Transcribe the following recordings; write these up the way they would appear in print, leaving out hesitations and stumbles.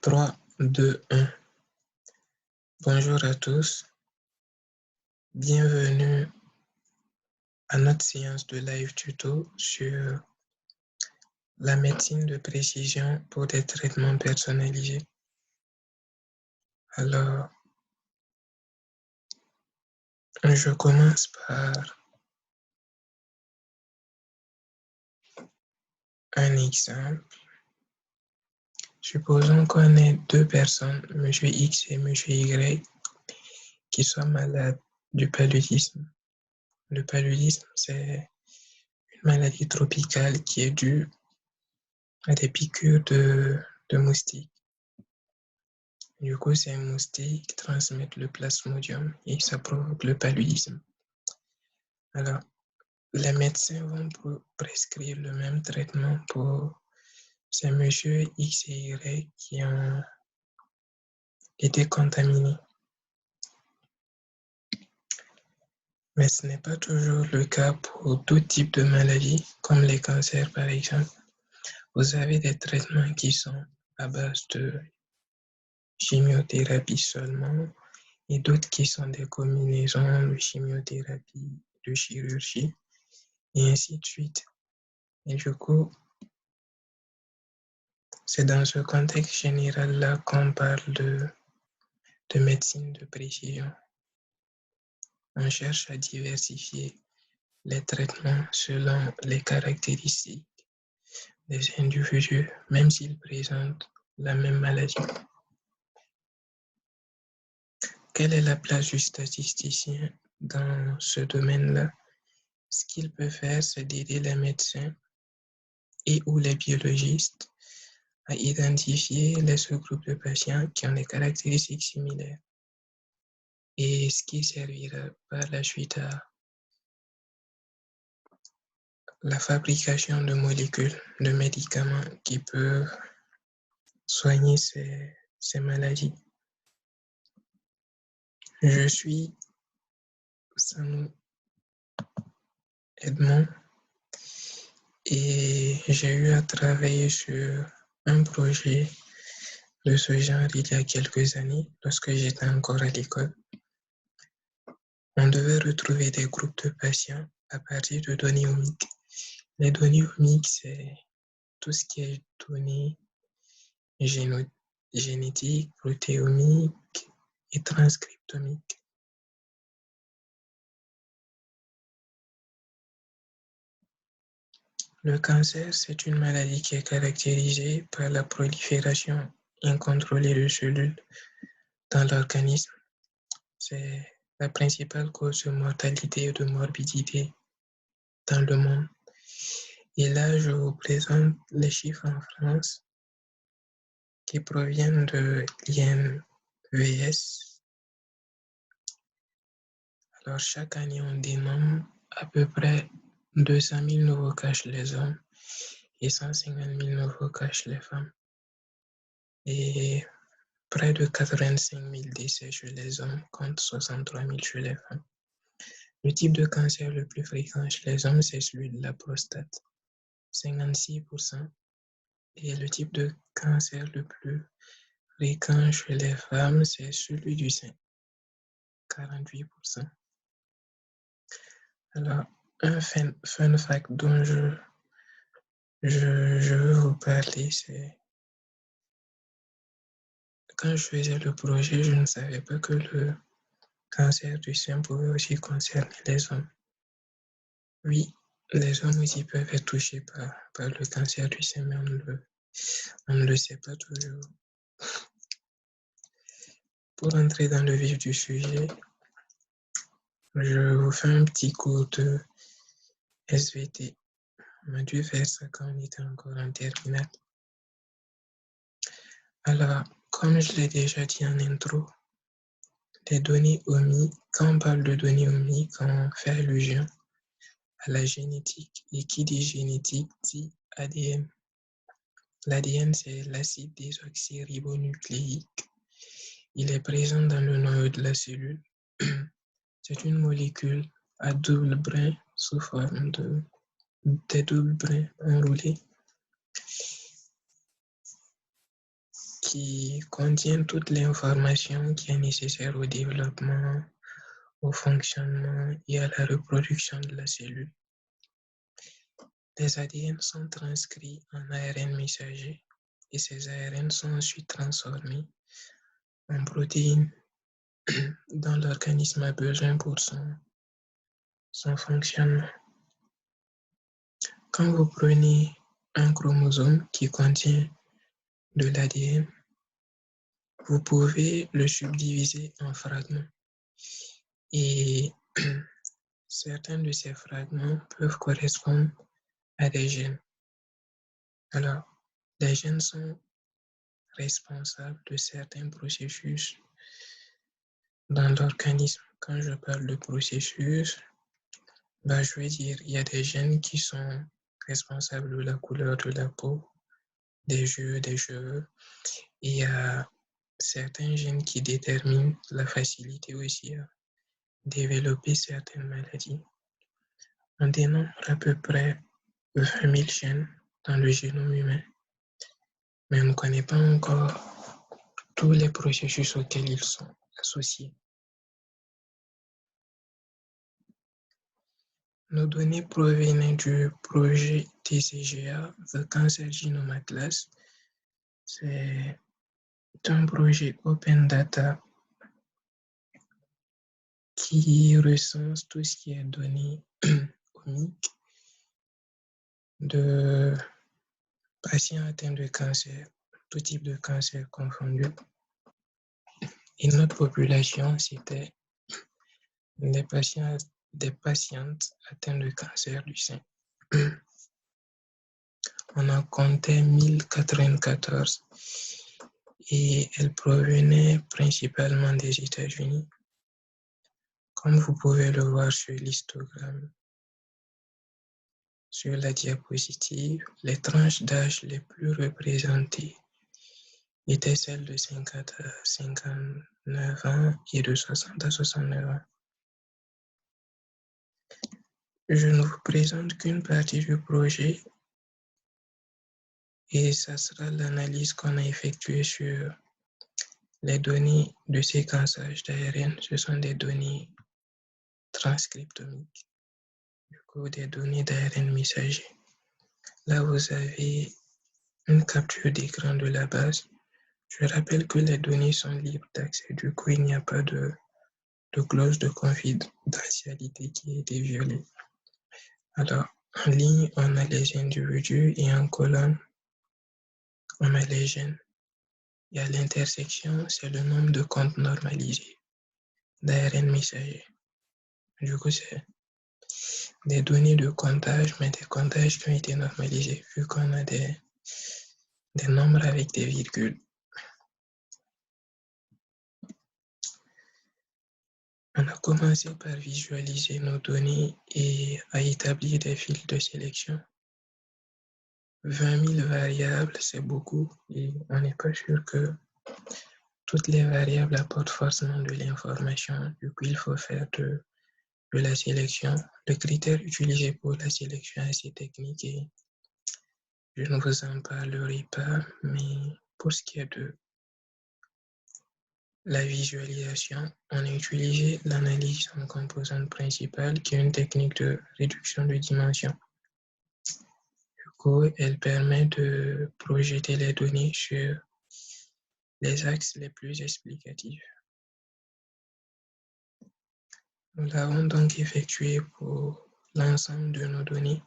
3, 2, 1. Bonjour à tous. Bienvenue à notre séance de live tuto sur la médecine de précision pour des traitements personnalisés. Alors, je commence par un exemple. Supposons qu'on ait deux personnes, M. X et M. Y, qui sont malades du paludisme. Le paludisme, c'est une maladie tropicale qui est due à des piqûres de moustiques. Du coup, ces moustiques transmettent le plasmodium et ça provoque le paludisme. Alors, les médecins vont prescrire le même traitement pour ces messieurs X et Y qui ont été contaminés. Mais ce n'est pas toujours le cas pour tout type de maladies, comme les cancers par exemple. Vous avez des traitements qui sont à base de chimiothérapie seulement et d'autres qui sont des combinaisons de chimiothérapie, de chirurgie et ainsi de suite. Et du coup, c'est dans ce contexte général-là qu'on parle de médecine de précision. On cherche à diversifier les traitements selon les caractéristiques des individus, même s'ils présentent la même maladie. Quelle est la place du statisticien dans ce domaine-là? Ce qu'il peut faire, c'est d'aider les médecins et ou les biologistes à identifier les sous-groupes de patients qui ont des caractéristiques similaires et ce qui servira par la suite à la fabrication de molécules, de médicaments qui peuvent soigner ces maladies. Je suis Sanou Edmond et j'ai eu à travailler sur un projet de ce genre il y a quelques années lorsque j'étais encore à l'école. On devait retrouver des groupes de patients à partir de données omiques. Les données omiques, c'est tout ce qui est données génétiques, protéomiques et transcriptomiques. Le cancer, c'est une maladie qui est caractérisée par la prolifération incontrôlée de cellules dans l'organisme. C'est la principale cause de mortalité et de morbidité dans le monde. Et là, je vous présente les chiffres en France qui proviennent de l'INVS. Alors, chaque année, on dénombre à peu près 200 000 nouveaux cas chez les hommes et 150 000 nouveaux cas chez les femmes. Et près de 85 000 décès chez les hommes contre 63 000 chez les femmes. Le type de cancer le plus fréquent chez les hommes, c'est celui de la prostate, 56%. Et le type de cancer le plus fréquent chez les femmes, c'est celui du sein, 48%. Alors, un fun fact dont je veux vous parler, c'est quand je faisais le projet, je ne savais pas que le cancer du sein pouvait aussi concerner les hommes. Oui, les hommes aussi peuvent être touchés par le cancer du sein, mais on ne le sait pas toujours. Pour entrer dans le vif du sujet, je vous fais un petit cours de SVT. On a dû faire ça quand on était encore en terminale. Alors, comme je l'ai déjà dit en intro, les données omiques, quand on parle de données omiques, on fait allusion à la génétique. Et qui dit génétique dit ADN. L'ADN, c'est l'acide désoxyribonucléique. Il est présent dans le noyau de la cellule. C'est une molécule à double brin sous forme des doubles brins enroulés qui contient toute l'information qui est nécessaire au développement, au fonctionnement et à la reproduction de la cellule. Les ADN sont transcrits en ARN messager et ces ARN sont ensuite transformés en protéines dont l'organisme a besoin pour son fonctionnement. Quand vous prenez un chromosome qui contient de l'ADN, vous pouvez le subdiviser en fragments. Et certains de ces fragments peuvent correspondre à des gènes. Alors, les gènes sont responsables de certains processus dans l'organisme. Quand je parle de processus, je veux dire, il y a des gènes qui sont responsables de la couleur de la peau, des yeux, des cheveux. Et il y a certains gènes qui déterminent la facilité aussi à développer certaines maladies. On dénombre à peu près 20 000 gènes dans le génome humain, mais on ne connaît pas encore tous les processus auxquels ils sont associés. Nos données proviennent du projet TCGA, The Cancer Genome Atlas. C'est un projet open data qui recense tout ce qui est données omiques de patients atteints de cancer, tout type de cancer confondu. Et notre population, c'était des patientes atteintes de cancer du sein. On en comptait 1094 et elles provenaient principalement des États-Unis. Comme vous pouvez le voir sur l'histogramme, sur la diapositive, les tranches d'âge les plus représentées étaient celles de 50 à 59 ans et de 60 à 69 ans. Je ne vous présente qu'une partie du projet et ça sera l'analyse qu'on a effectuée sur les données de séquençage d'ARN. Ce sont des données transcriptomiques, du coup des données d'ARN messager. Là, vous avez une capture d'écran de la base. Je rappelle que les données sont libres d'accès, du coup il n'y a pas de clause de confidentialité qui a été violée. Alors, en ligne, on a les individus et en colonne, on a les gènes. Et à l'intersection, c'est le nombre de comptes normalisés d'ARN messager. Du coup, c'est des données de comptage, mais des comptages qui ont été normalisés, vu qu'on a des nombres avec des virgules. On a commencé par visualiser nos données et à établir des fils de sélection. 20 000 variables, c'est beaucoup et on n'est pas sûr que toutes les variables apportent forcément de l'information. Du coup, il faut faire de la sélection. Le critère utilisé pour la sélection est assez technique et je ne vous en parlerai pas, mais pour ce qui est de la visualisation, on a utilisé l'analyse en composante principale qui est une technique de réduction de dimension. Du coup, elle permet de projeter les données sur les axes les plus explicatifs. Nous l'avons donc effectué pour l'ensemble de nos données.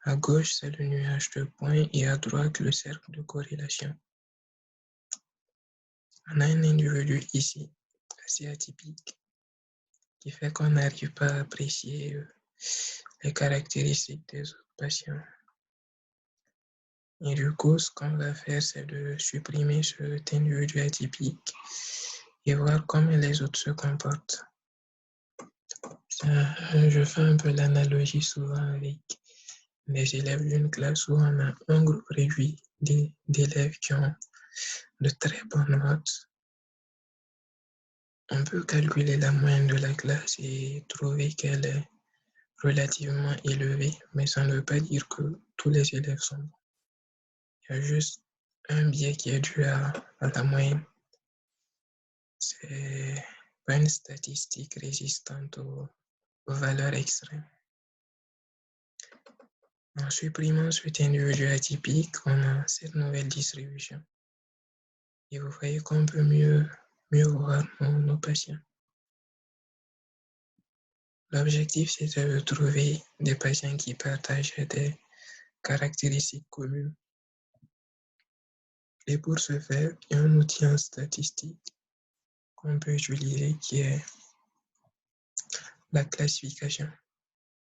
À gauche, c'est le nuage de points et à droite, le cercle de corrélation. On a un individu ici, assez atypique, qui fait qu'on n'arrive pas à apprécier les caractéristiques des autres patients. Et du coup, ce qu'on va faire, c'est de supprimer cet individu atypique et voir comment les autres se comportent. Je fais un peu l'analogie souvent avec les élèves d'une classe où on a un groupe réduit d'élèves qui ont de très bonnes notes. On peut calculer la moyenne de la classe et trouver qu'elle est relativement élevée, mais ça ne veut pas dire que tous les élèves sont bons. Il y a juste un biais qui est dû à la moyenne. C'est pas une statistique résistante aux valeurs extrêmes. En supprimant cet individu atypique, on a cette nouvelle distribution. Et vous voyez qu'on peut mieux voir nos patients. L'objectif, c'était de trouver des patients qui partagent des caractéristiques communes. Et pour ce faire, il y a un outil en statistique qu'on peut utiliser qui est la classification.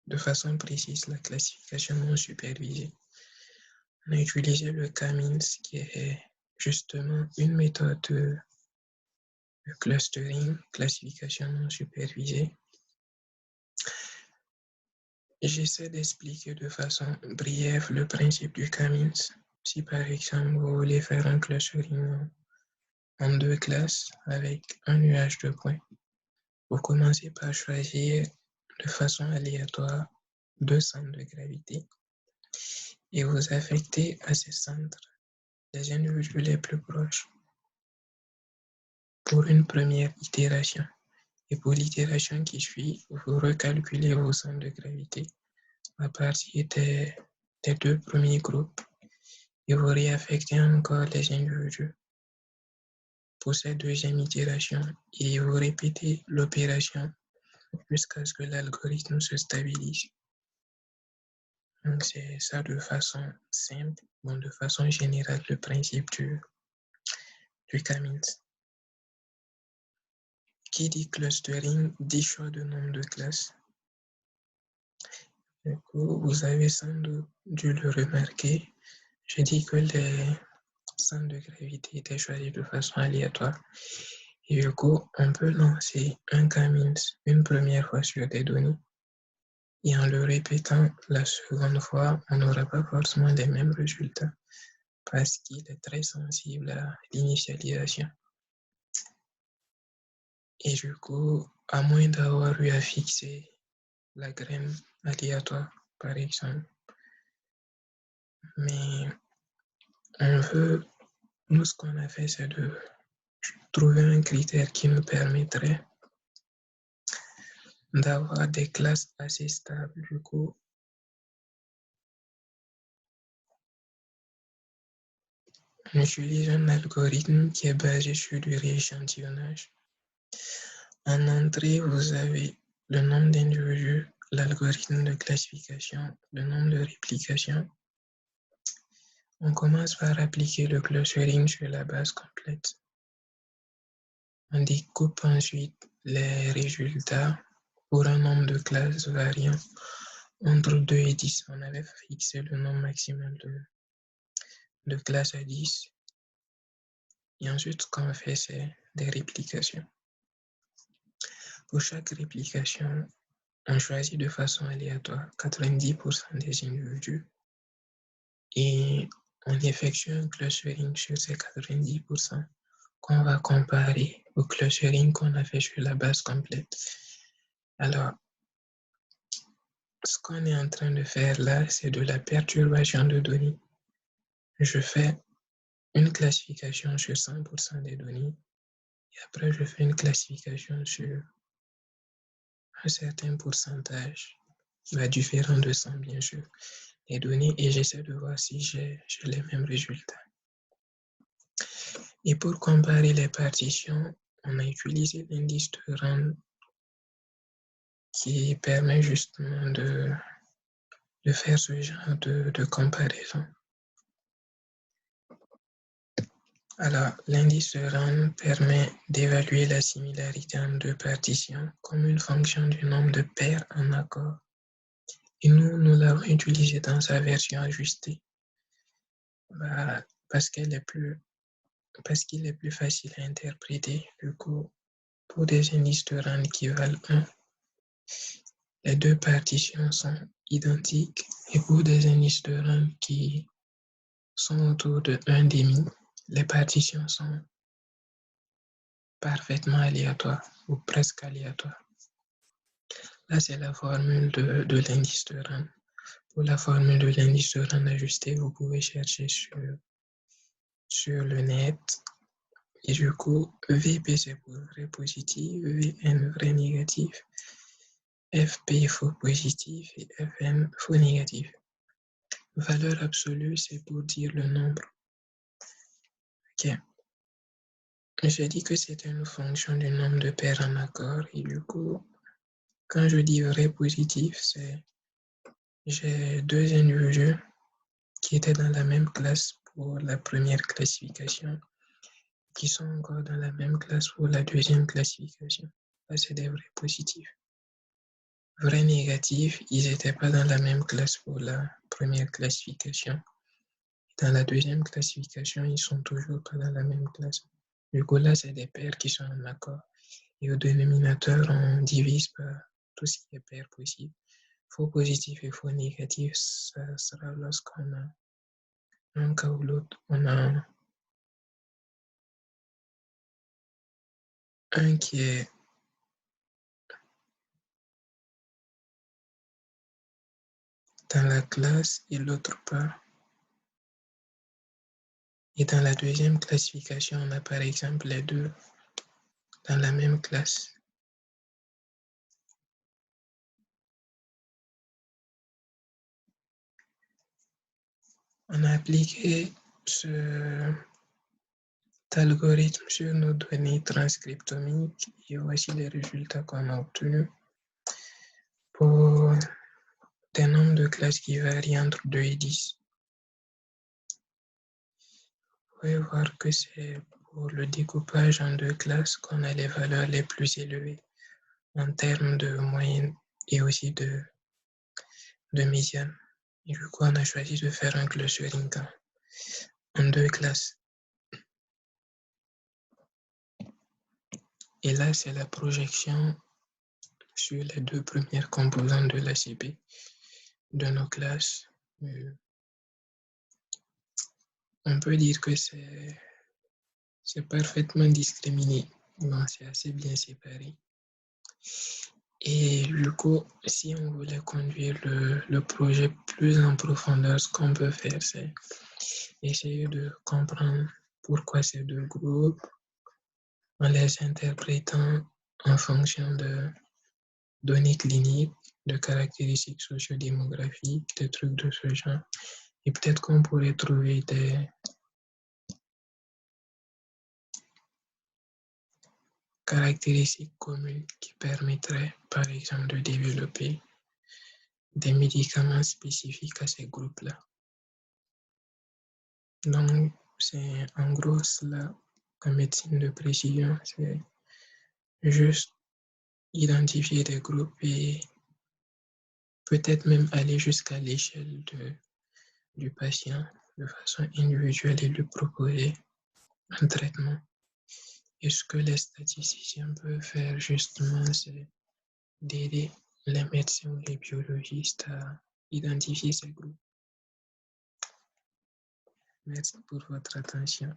De façon précise, la classification non supervisée. On a utilisé le K-means qui est justement une méthode de clustering, classification non supervisée. J'essaie d'expliquer de façon brève le principe du K-means. Si par exemple vous voulez faire un clustering en 2 classes avec un nuage de points, vous commencez par choisir de façon aléatoire 2 centres de gravité et vous affectez à ces centres les individus les plus proches pour une première itération. Et pour l'itération qui suit, vous recalculez vos centres de gravité à partir des 2 premiers groupes et vous réaffectez encore les individus pour cette deuxième itération et vous répétez l'opération jusqu'à ce que l'algorithme se stabilise. Donc c'est ça de façon simple, bon, de façon générale, le principe du K-means. Qui dit clustering dit choix de nombre de classes. Du coup, vous avez sans doute dû le remarquer, je dis que les centres de gravité étaient choisis de façon aléatoire. Et du coup, on peut lancer un K-means une première fois sur des données. Et en le répétant la seconde fois, on n'aura pas forcément les mêmes résultats parce qu'il est très sensible à l'initialisation. Et du coup, à moins d'avoir eu à fixer la graine aléatoire, par exemple, mais on veut, nous ce qu'on a fait, c'est de trouver un critère qui nous permettrait d'avoir des classes assez stables. Du coup, on utilise un algorithme qui est basé sur du rééchantillonnage. En entrée, vous avez le nombre d'individus, l'algorithme de classification, le nombre de réplications. On commence par appliquer le clustering sur la base complète. On découpe ensuite les résultats pour un nombre de classes variant entre 2 et 10. On avait fixé le nombre maximal de classes à 10. Et ensuite, ce qu'on fait, c'est des réplications. Pour chaque réplication, on choisit de façon aléatoire 90% des individus et on effectue un clustering sur ces 90% qu'on va comparer au clustering qu'on a fait sur la base complète. Alors, ce qu'on est en train de faire là, c'est de la perturbation de données. Je fais une classification sur 100% des données et après je fais une classification sur un certain pourcentage, différent de 100 bien sûr, les données et j'essaie de voir si j'ai les mêmes résultats. Et pour comparer les partitions, on a utilisé l'indice de Rand qui permet justement de faire ce genre de comparaison. Alors, l'indice de Rand permet d'évaluer la similarité entre deux partitions comme une fonction du nombre de paires en accord. Et nous l'avons utilisé dans sa version ajustée parce qu'il est plus facile à interpréter. Du coup, pour des indices de Rand qui valent 1, les deux partitions sont identiques. Et pour des indices de Rand qui sont autour de 1,5, les partitions sont parfaitement aléatoires ou presque aléatoires. Là, c'est la formule de l'indice de Rand. Pour la formule de l'indice de Rand ajusté, vous pouvez chercher sur sur le net. Et du coup, VP c'est pour vrai positif, VN vrai négatif, FP faux positif et FN faux négatif. Valeur absolue, c'est pour dire le nombre. Ok. J'ai dit que c'était une fonction du nombre de paires en accord. Et du coup, quand je dis vrai positif, c'est j'ai deux individus qui étaient dans la même classe pour la première classification, qui sont encore dans la même classe pour la deuxième classification. Là, c'est des vrais positifs. Vrais négatifs, ils n'étaient pas dans la même classe pour la première classification. Dans la deuxième classification, ils sont toujours pas dans la même classe. Du coup, là, c'est des paires qui sont en accord. Et au dénominateur, on divise par tout ce qui est paire possible. Faux positif et faux négatif, ça sera lorsqu'on a un cas ou l'autre. On a un qui est dans la classe et l'autre pas. Et dans la deuxième classification, on a par exemple les deux dans la même classe. On a appliqué cet algorithme sur nos données transcriptomiques et voici les résultats qu'on a obtenus pour des nombres de classes qui varient entre 2 et 10. Vous pouvez voir que c'est pour le découpage en deux classes qu'on a les valeurs les plus élevées en termes de moyenne et aussi de médiane. Et du coup, on a choisi de faire un clustering en deux classes. Et là, c'est la projection sur les deux premières composantes de l'ACP de nos classes. On peut dire que c'est parfaitement discriminé. Bon, c'est assez bien séparé. Et du coup, si on voulait conduire le projet plus en profondeur, ce qu'on peut faire, c'est essayer de comprendre pourquoi ces deux groupes, en les interprétant en fonction de données cliniques, de caractéristiques sociodémographiques, des trucs de ce genre. Et peut-être qu'on pourrait trouver des caractéristiques communes qui permettraient, par exemple, de développer des médicaments spécifiques à ces groupes-là. Donc, c'est en gros cela, la médecine de précision, c'est juste identifier des groupes et peut-être même aller jusqu'à l'échelle du patient de façon individuelle et lui proposer un traitement. Et ce que les statisticiens peuvent faire justement, c'est d'aider les médecins ou les biologistes à identifier ces groupes. Merci pour votre attention.